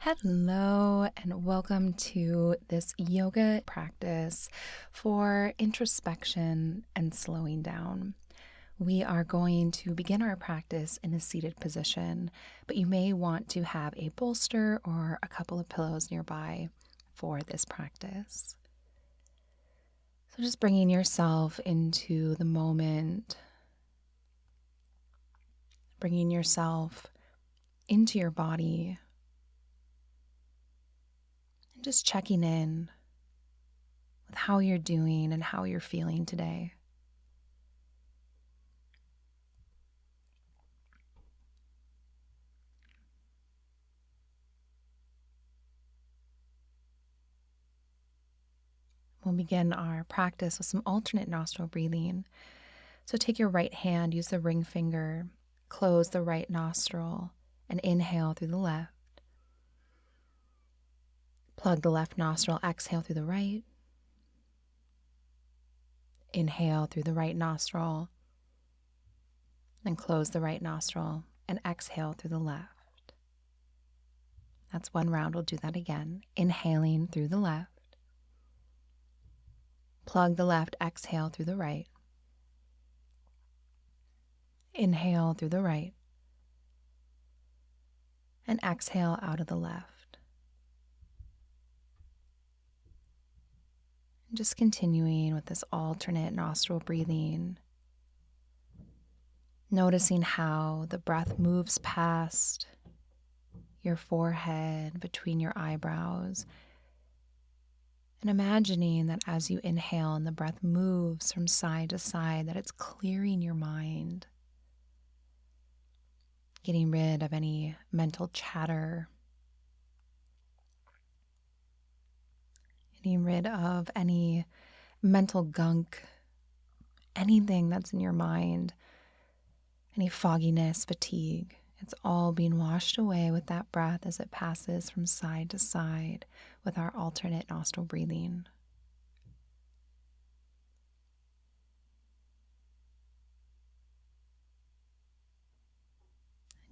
Hello, and welcome to this yoga practice for introspection and slowing down. We are going to begin our practice in a seated position, but you may want to have a bolster or a couple of pillows nearby for this practice. So just bringing yourself into the moment, bringing yourself into your body, and just checking in with how you're doing and how you're feeling today. We'll begin our practice with some alternate nostril breathing. So take your right hand, use the ring finger, close the right nostril, and inhale through the left. Plug the left nostril, exhale through the right. Inhale through the right nostril, then close the right nostril and exhale through the left. That's one round. We'll do that again. Inhaling through the left. Plug the left, exhale through the right. Inhale through the right. And exhale out of the left. And just continuing with this alternate nostril breathing. Noticing how the breath moves past your forehead, between your eyebrows. And imagining that as you inhale and the breath moves from side to side, that it's clearing your mind, getting rid of any mental chatter, getting rid of any mental gunk, anything that's in your mind, any fogginess, fatigue. It's all being washed away with that breath as it passes from side to side with our alternate nostril breathing.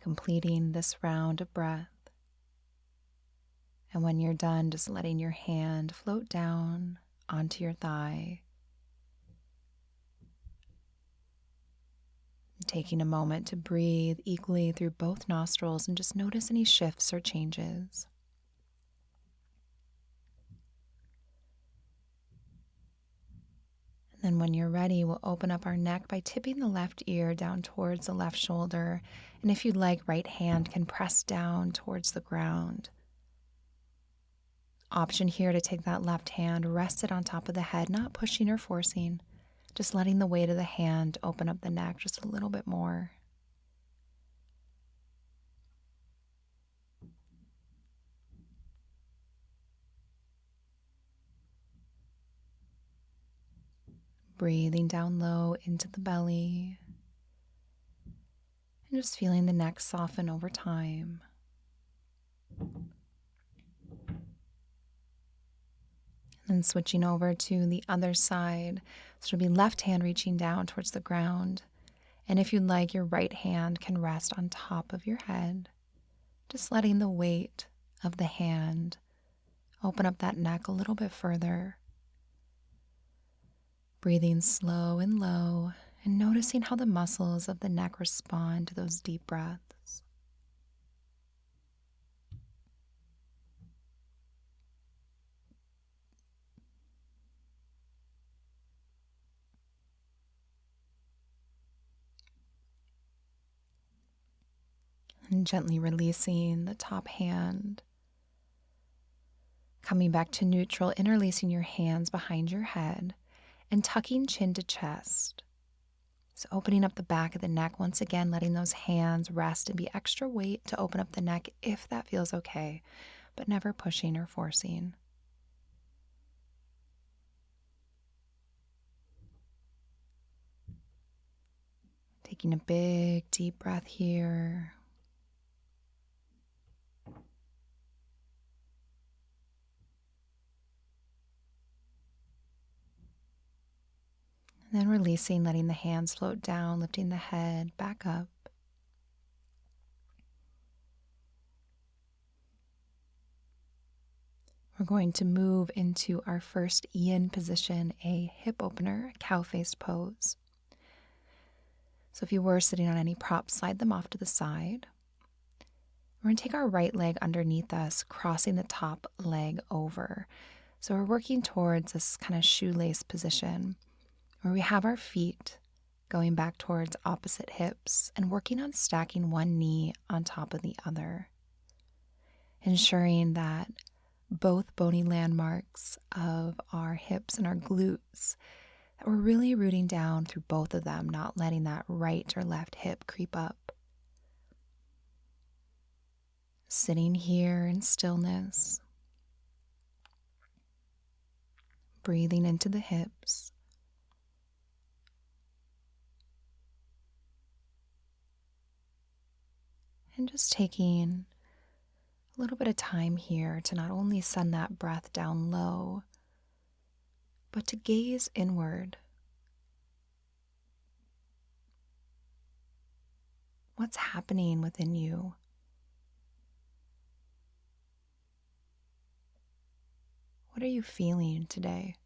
Completing this round of breath. And when you're done, just letting your hand float down onto your thigh. Taking a moment to breathe equally through both nostrils and just notice any shifts or changes. And then when you're ready, we'll open up our neck by tipping the left ear down towards the left shoulder. And if you'd like, right hand can press down towards the ground. Option here to take that left hand, rest it on top of the head, not pushing or forcing. Just letting the weight of the hand open up the neck just a little bit more. Breathing down low into the belly. And just feeling the neck soften over time. And switching over to the other side. So it'll be left hand reaching down towards the ground. And if you'd like, your right hand can rest on top of your head. Just letting the weight of the hand open up that neck a little bit further. Breathing slow and low and noticing how the muscles of the neck respond to those deep breaths. And gently releasing the top hand. Coming back to neutral, interlacing your hands behind your head and tucking chin to chest. So opening up the back of the neck once again, letting those hands rest and be extra weight to open up the neck if that feels okay, but never pushing or forcing. Taking a big deep breath here. And then releasing, letting the hands float down, lifting the head back up. We're going to move into our first Ian position, a hip opener, a cow-faced pose. So if you were sitting on any props, slide them off to the side. We're going to take our right leg underneath us, crossing the top leg over. So we're working towards this kind of shoelace position where we have our feet going back towards opposite hips and working on stacking one knee on top of the other, ensuring that both bony landmarks of our hips and our glutes, that we're really rooting down through both of them, not letting that right or left hip creep up. Sitting here in stillness, breathing into the hips. And just taking a little bit of time here to not only send that breath down low, but to gaze inward. What's happening within you? What are you feeling today?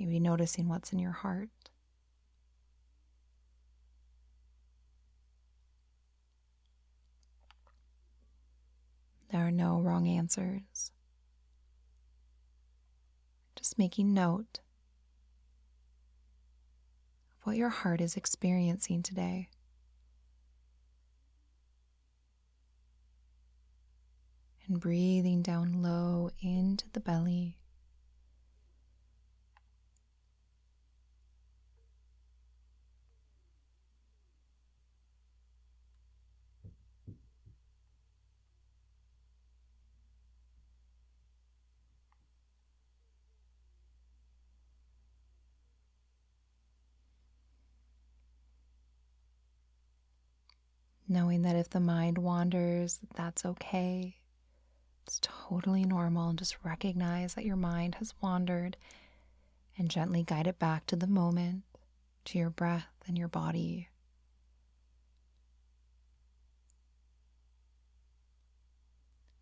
Maybe noticing what's in your heart. There are no wrong answers. Just making note of what your heart is experiencing today. And breathing down low into the belly. Knowing that if the mind wanders, that's okay. It's totally normal. Just recognize that your mind has wandered and gently guide it back to the moment, to your breath and your body.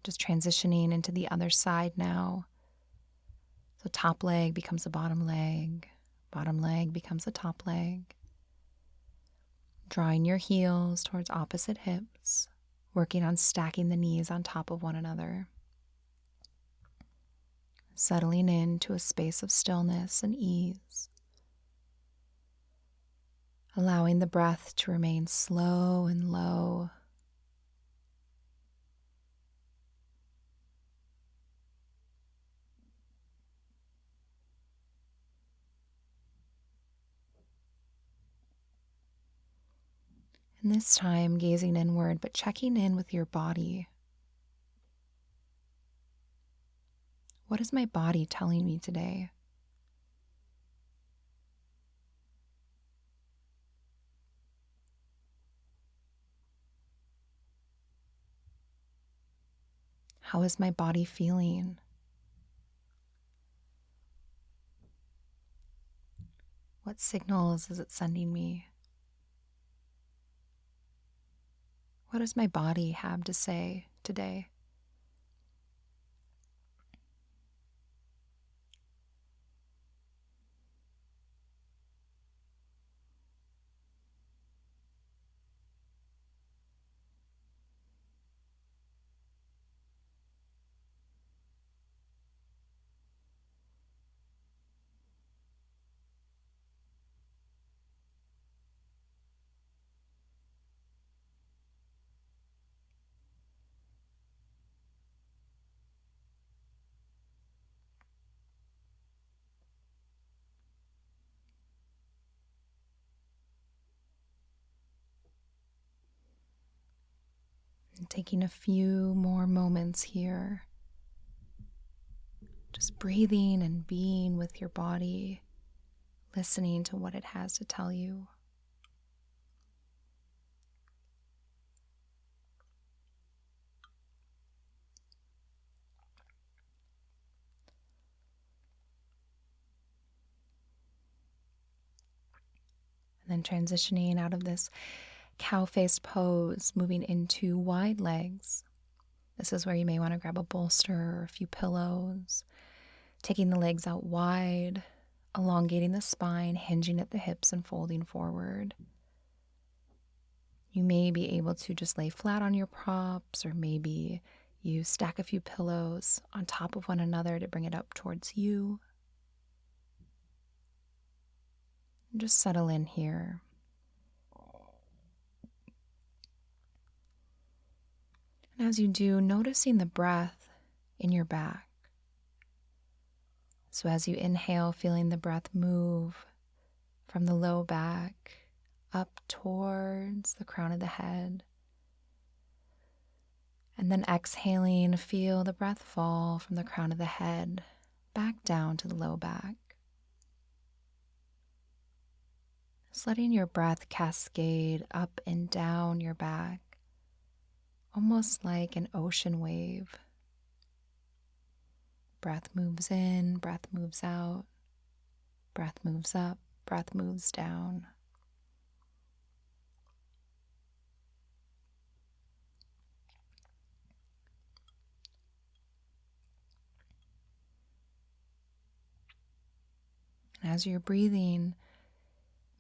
Just transitioning into the other side now. So top leg becomes a bottom leg becomes a top leg. Drawing your heels towards opposite hips, working on stacking the knees on top of one another. Settling into a space of stillness and ease. Allowing the breath to remain slow and low. And this time gazing inward, but checking in with your body. What is my body telling me today? How is my body feeling? What signals is it sending me? What does my body have to say today? And taking a few more moments here, just breathing and being with your body, listening to what it has to tell you. And then transitioning out of this cow-faced pose, moving into wide legs. This is where you may want to grab a bolster or a few pillows, taking the legs out wide, elongating the spine, hinging at the hips and folding forward. You may be able to just lay flat on your props, or maybe you stack a few pillows on top of one another to bring it up towards you. And just settle in here. And as you do, noticing the breath in your back. So as you inhale, feeling the breath move from the low back up towards the crown of the head. And then exhaling, feel the breath fall from the crown of the head back down to the low back. Just letting your breath cascade up and down your back, almost like an ocean wave. Breath moves in, breath moves out, breath moves up, breath moves down. As you're breathing,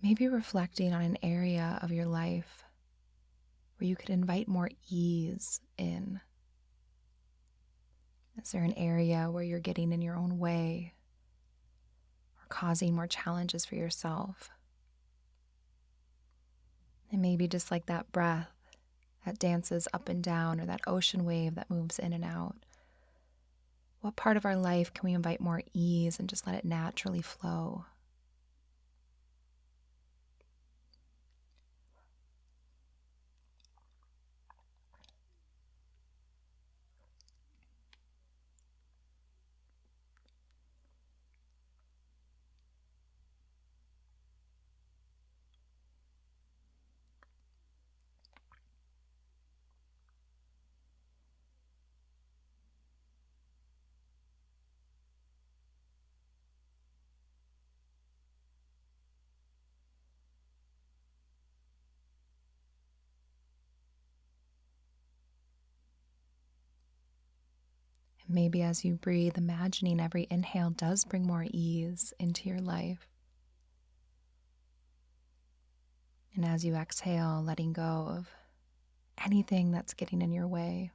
maybe reflecting on an area of your life where you could invite more ease in. Is there an area where you're getting in your own way or causing more challenges for yourself? And maybe just like that breath that dances up and down, or that ocean wave that moves in and out, what part of our life can we invite more ease and just let it naturally flow? And maybe as you breathe, imagining every inhale does bring more ease into your life. And as you exhale, letting go of anything that's getting in your way.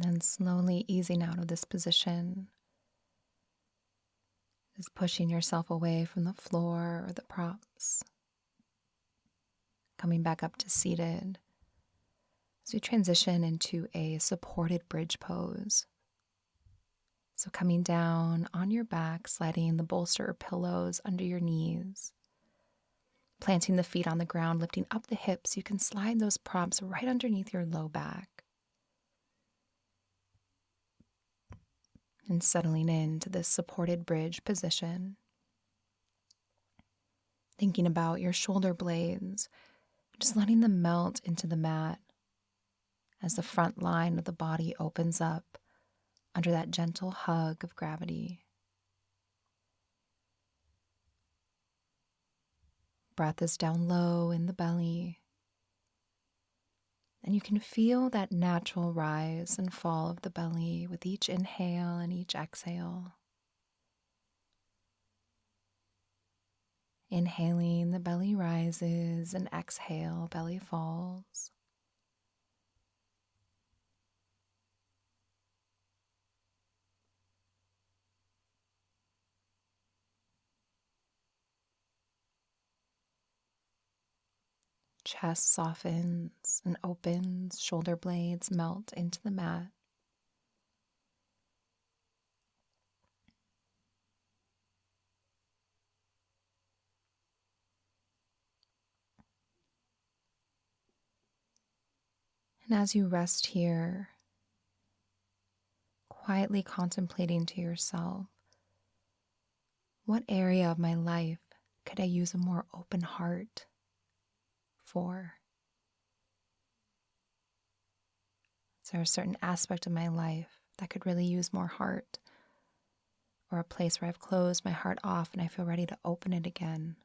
And then slowly easing out of this position, just pushing yourself away from the floor or the props. Coming back up to seated as we transition into a supported bridge pose. So coming down on your back, sliding the bolster or pillows under your knees, planting the feet on the ground, lifting up the hips. You can slide those props right underneath your low back. And settling into this supported bridge position. Thinking about your shoulder blades, just letting them melt into the mat as the front line of the body opens up under that gentle hug of gravity. Breath is down low in the belly, and you can feel that natural rise and fall of the belly with each inhale and each exhale. Inhaling, the belly rises, and exhale, belly falls. Chest softens and opens, shoulder blades melt into the mat. And as you rest here, quietly contemplating to yourself What area of my life could I use a more open heart for? Is there a certain aspect of my life that could really use more heart? Or a place where I've closed my heart off and I feel ready to open it again?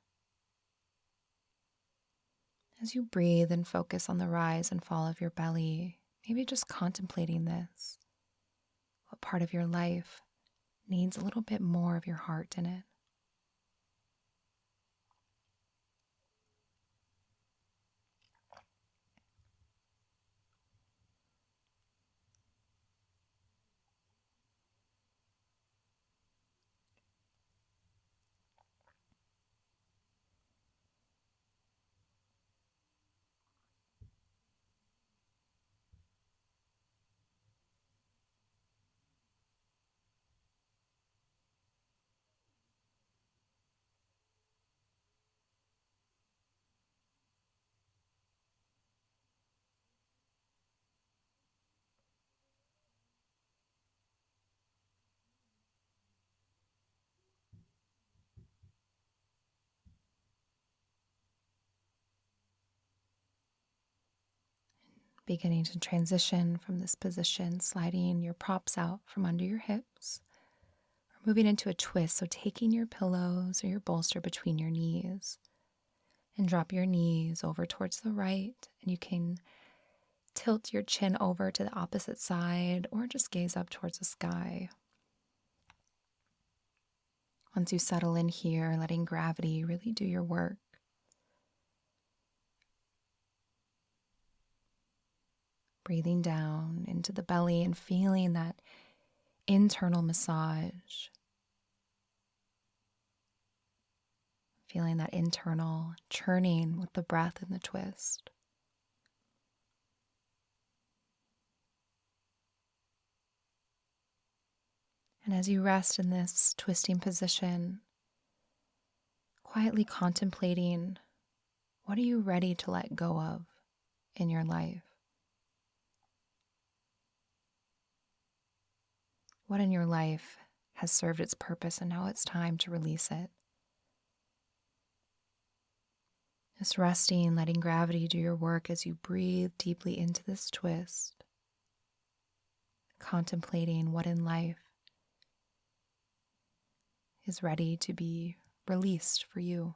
As you breathe and focus on the rise and fall of your belly, maybe just contemplating this. What part of your life needs a little bit more of your heart in it? Beginning to transition from this position, sliding your props out from under your hips, or moving into a twist. So taking your pillows or your bolster between your knees and drop your knees over towards the right, and you can tilt your chin over to the opposite side or just gaze up towards the sky. Once you settle in here, letting gravity really do your work. Breathing down into the belly and feeling that internal massage. Feeling that internal churning with the breath and the twist. And as you rest in this twisting position, quietly contemplating, what are you ready to let go of in your life? What in your life has served its purpose and now it's time to release it? Just resting, letting gravity do your work as you breathe deeply into this twist. Contemplating what in life is ready to be released for you.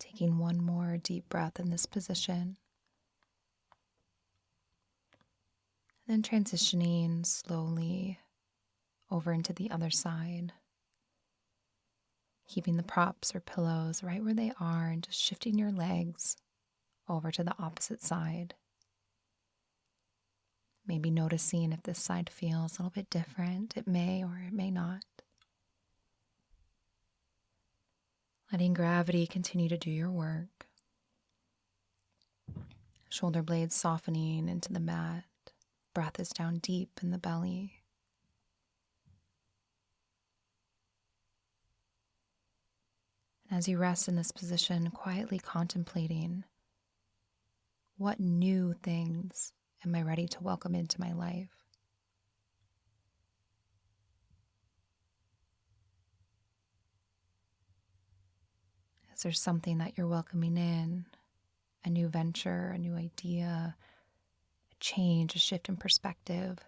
Taking one more deep breath in this position. Then transitioning slowly over into the other side. Keeping the props or pillows right where they are and just shifting your legs over to the opposite side. Maybe noticing if this side feels a little bit different. It may or it may not. Letting gravity continue to do your work. Shoulder blades softening into the mat. Breath is down deep in the belly. And as you rest in this position, quietly contemplating, what new things am I ready to welcome into my life? Is there something that you're welcoming in? A new venture, a new idea, a change, a shift in perspective?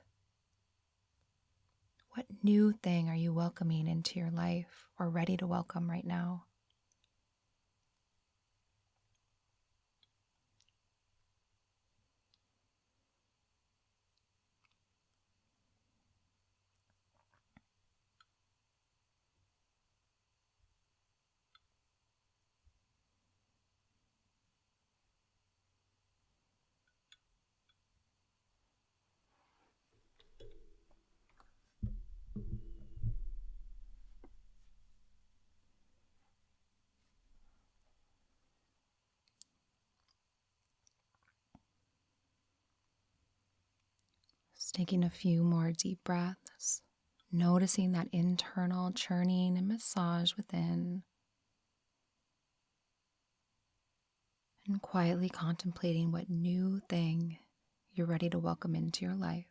What new thing are you welcoming into your life or ready to welcome right now? Taking a few more deep breaths, noticing that internal churning and massage within, and quietly contemplating what new thing you're ready to welcome into your life.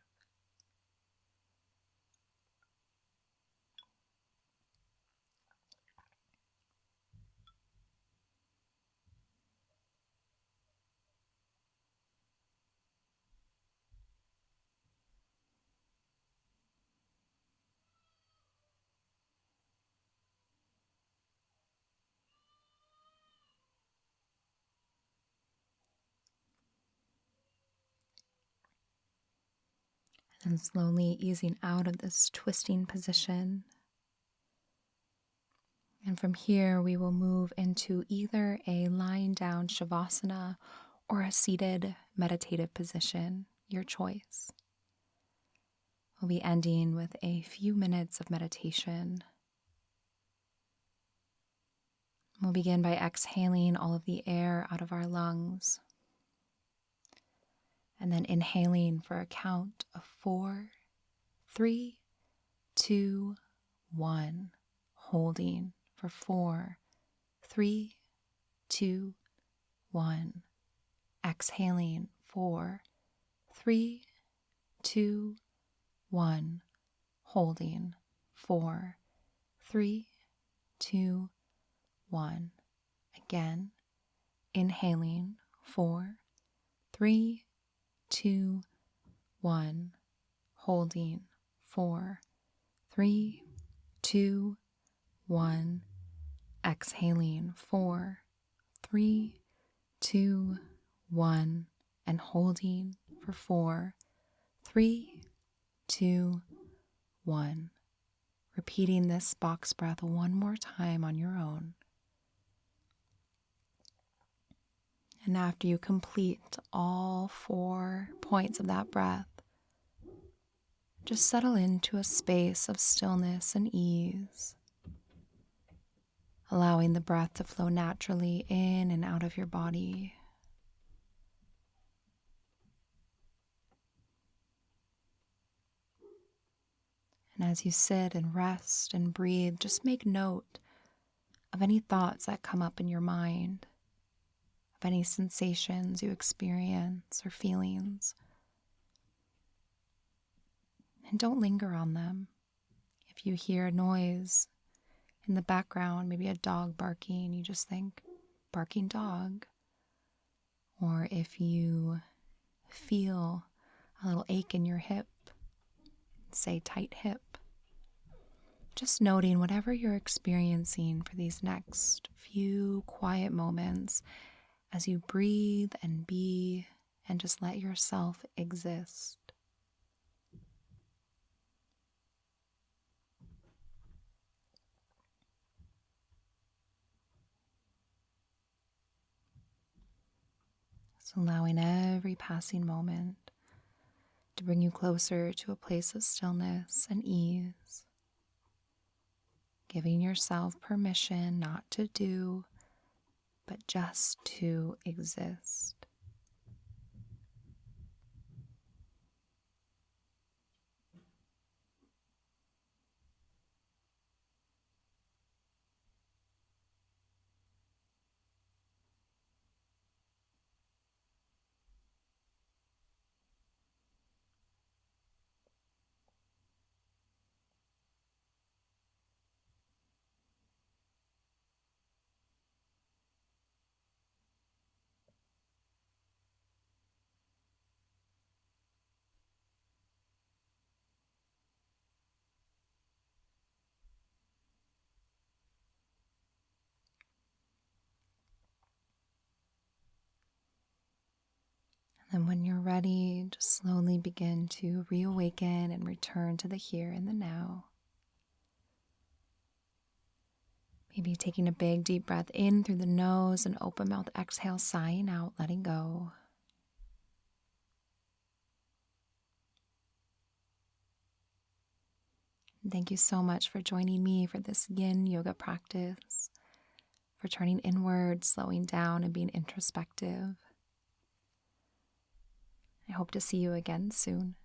And slowly easing out of this twisting position. And from here, we will move into either a lying down shavasana or a seated meditative position, your choice. We'll be ending with a few minutes of meditation. We'll begin by exhaling all of the air out of our lungs, and then inhaling for a count of 4, 3, 2, 1, holding for 4, 3, 2, 1, exhaling 4, 3, 2, 1, holding 4, 3, 2, 1. Again, inhaling 4, 3, 2, 1, holding 4, 3, 2, 1, exhaling 4, 3, 2, 1, and holding for 4, 3, 2, 1. Repeating this box breath one more time on your own. And after you complete all 4 points of that breath, just settle into a space of stillness and ease, allowing the breath to flow naturally in and out of your body. And as you sit and rest and breathe, just make note of any thoughts that come up in your mind, of any sensations you experience or feelings. And don't linger on them. If you hear a noise in the background, maybe a dog barking, you just think, barking dog. Or if you feel a little ache in your hip, say tight hip. Just noting whatever you're experiencing for these next few quiet moments as you breathe and be and just let yourself exist. So allowing every passing moment to bring you closer to a place of stillness and ease. Giving yourself permission not to do, but just to exist. And when you're ready, just slowly begin to reawaken and return to the here and the now. Maybe taking a big deep breath in through the nose and open mouth exhale, sighing out, letting go. And thank you so much for joining me for this yin yoga practice, for turning inward, slowing down, and being introspective. I hope to see you again soon.